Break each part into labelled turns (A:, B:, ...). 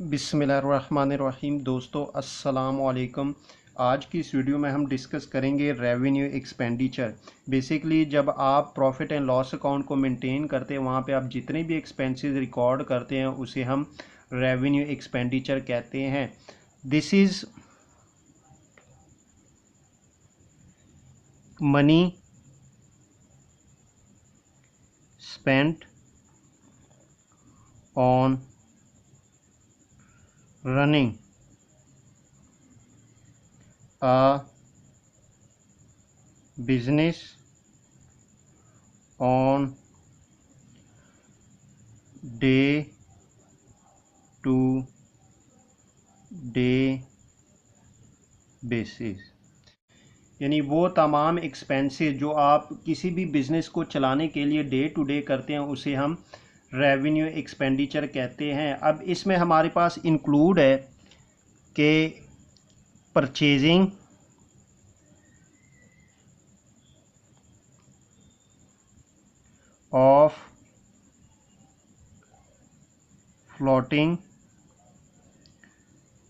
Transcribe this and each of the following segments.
A: बिस्मिल्लाहिर्रहमानिर्रहीम। दोस्तों अस्सलाम वालेकुम। आज की इस वीडियो में हम डिस्कस करेंगे रेवेन्यू एक्सपेंडिचर। बेसिकली जब आप प्रॉफिट एंड लॉस अकाउंट को मेंटेन करते हैं, वहाँ पे आप जितने भी एक्सपेंसेस रिकॉर्ड करते हैं उसे हम रेवेन्यू एक्सपेंडिचर कहते हैं। This is money spent on running a business on day to day basis। यानी वो तमाम एक्सपेंसेस जो आप किसी भी बिज़नेस को चलाने के लिए डे टू डे करते हैं उसे हम रेवेन्यू एक्सपेंडिचर कहते हैं। अब इसमें हमारे पास इंक्लूड है कि परचेजिंग ऑफ फ्लोटिंग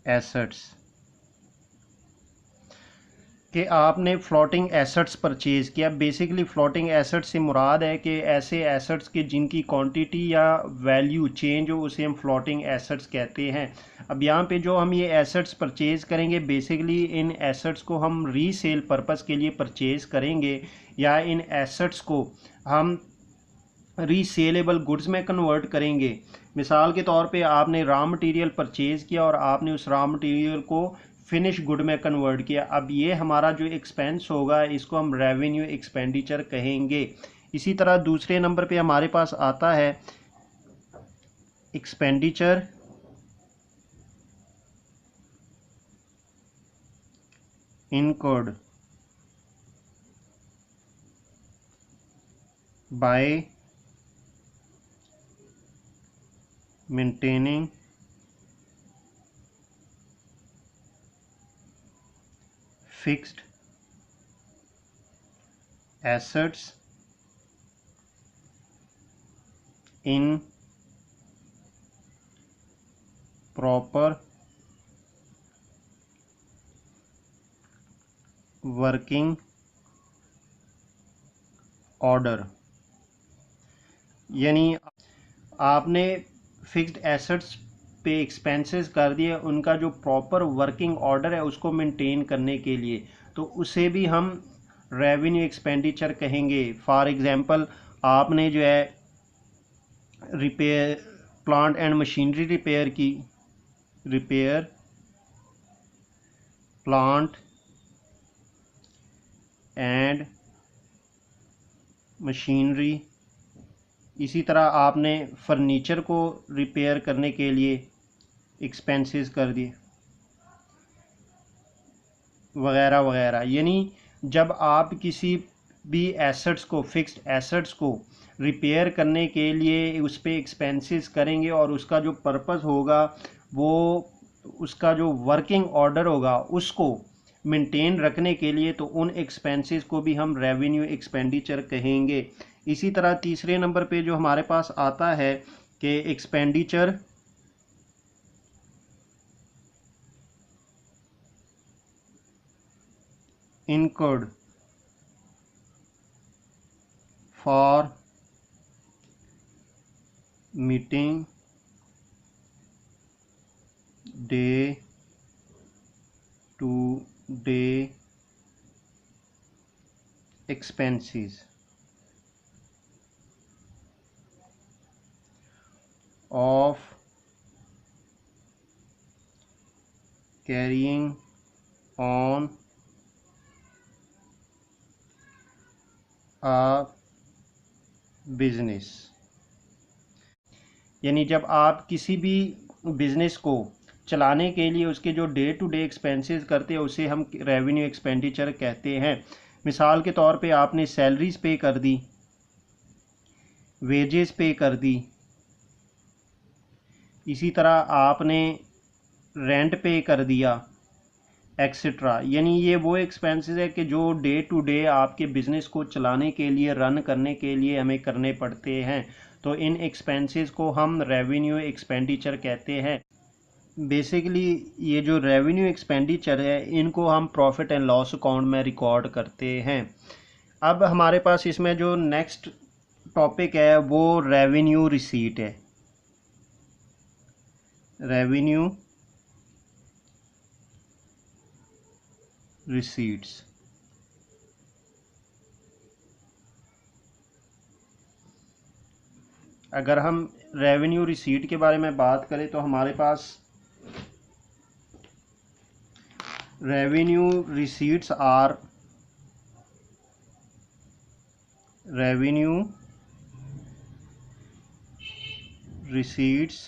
A: एसेट्स, कि आपने फ्लोटिंग एसेट्स परचेज़ किया। बेसिकली फ्लोटिंग एसेट्स से मुराद है कि ऐसे एसेट्स के जिनकी क्वांटिटी या वैल्यू चेंज हो उसे हम फ्लोटिंग एसेट्स कहते हैं। अब यहाँ पे जो हम ये एसेट्स परचेज़ करेंगे, बेसिकली इन एसेट्स को हम रीसेल पर्पस के लिए परचेज़ करेंगे या इन एसेट्स को हम रीसेलेबल गुड्स में कन्वर्ट करेंगे। मिसाल के तौर पे आपने रॉ मटेरियल परचेज़ किया और आपने उस रॉ मटेरियल को फिनिश गुड में कन्वर्ट किया। अब ये हमारा जो एक्सपेंस होगा इसको हम रेवेन्यू एक्सपेंडिचर कहेंगे। इसी तरह दूसरे नंबर पे हमारे पास आता है expenditure incurred by maintaining fixed assets in proper working order। यानी आपने फिक्स्ड एसेट्स पे एक्सपेंसेस कर दिए, उनका जो प्रॉपर वर्किंग ऑर्डर है उसको मेंटेन करने के लिए, तो उसे भी हम रेवेन्यू एक्सपेंडिचर कहेंगे। फॉर एग्जांपल आपने जो है repair plant and machinery repair की, रिपेयर प्लांट एंड मशीनरी। इसी तरह आपने फर्नीचर को रिपेयर करने के लिए एक्सपेंसेस कर दिए वगैरह वगैरह। यानी जब आप किसी भी एसेट्स को, फिक्स्ड एसेट्स को रिपेयर करने के लिए उस पर एक्सपेंसेस करेंगे और उसका जो पर्पस होगा वो उसका जो वर्किंग ऑर्डर होगा उसको मेंटेन रखने के लिए, तो उन एक्सपेंसेस को भी हम रेवेन्यू एक्सपेंडिचर कहेंगे। इसी तरह तीसरे नंबर पे जो हमारे पास आता है कि expenditure incurred for meeting day to day expenses of carrying on a business। यानी जब आप किसी भी बिज़नेस को चलाने के लिए उसके जो डे टू डे एक्सपेंसेस करते हैं उसे हम रेवेन्यू एक्सपेंडिचर कहते हैं। मिसाल के तौर पे आपने सैलरीज पे कर दी, वेजेस पे कर दी, इसी तरह आपने रेंट पे कर दिया, एक्सेट्रा। यानी ये वो एक्सपेंसेस है कि जो डे टू डे आपके बिज़नेस को चलाने के लिए, रन करने के लिए हमें करने पड़ते हैं। तो इन एक्सपेंसेस को हम रेवेन्यू एक्सपेंडिचर कहते हैं। बेसिकली ये जो रेवेन्यू एक्सपेंडिचर है इनको हम प्रॉफिट एंड लॉस अकाउंट में रिकॉर्ड करते हैं। अब हमारे पास इसमें जो नेक्स्ट टॉपिक है वो रेवेन्यू रिसीट है। Revenue receipts. अगर हम रेवेन्यू रिसीट के बारे में बात करें तो हमारे पास revenue receipts are revenue receipts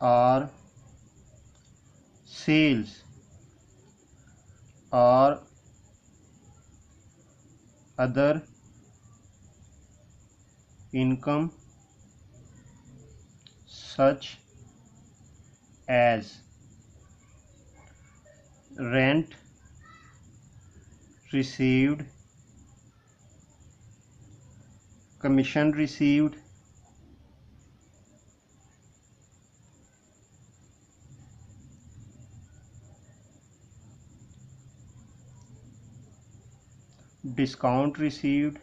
A: are sales or other income such as rent received, commission received, discount received,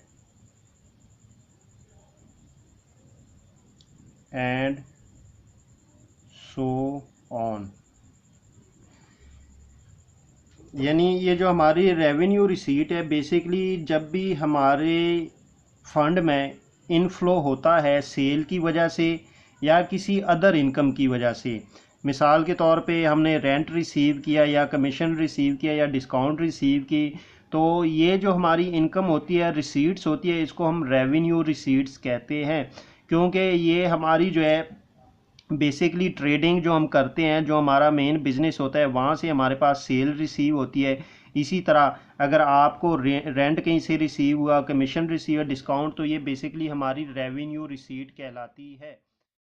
A: and so on। यानी ये जो हमारी रेवेन्यू रिसीट है बेसिकली जब भी हमारे फंड में इनफ्लो होता है सेल की वजह से या किसी अदर इनकम की वजह से, मिसाल के तौर पे हमने रेंट रिसीव किया या कमीशन रिसीव किया या डिस्काउंट रिसीव की, तो ये जो हमारी इनकम होती है रिसीट्स होती है इसको हम रेवेन्यू रिसीट्स कहते हैं, क्योंकि ये हमारी जो है बेसिकली ट्रेडिंग जो हम करते हैं, जो हमारा मेन बिजनेस होता है वहाँ से हमारे पास सेल रिसीव होती है। इसी तरह अगर आपको रेंट कहीं से रिसीव हुआ, कमीशन रिसीव, डिस्काउंट, तो ये बेसिकली हमारी रेवेन्यू रिसीट कहलाती है।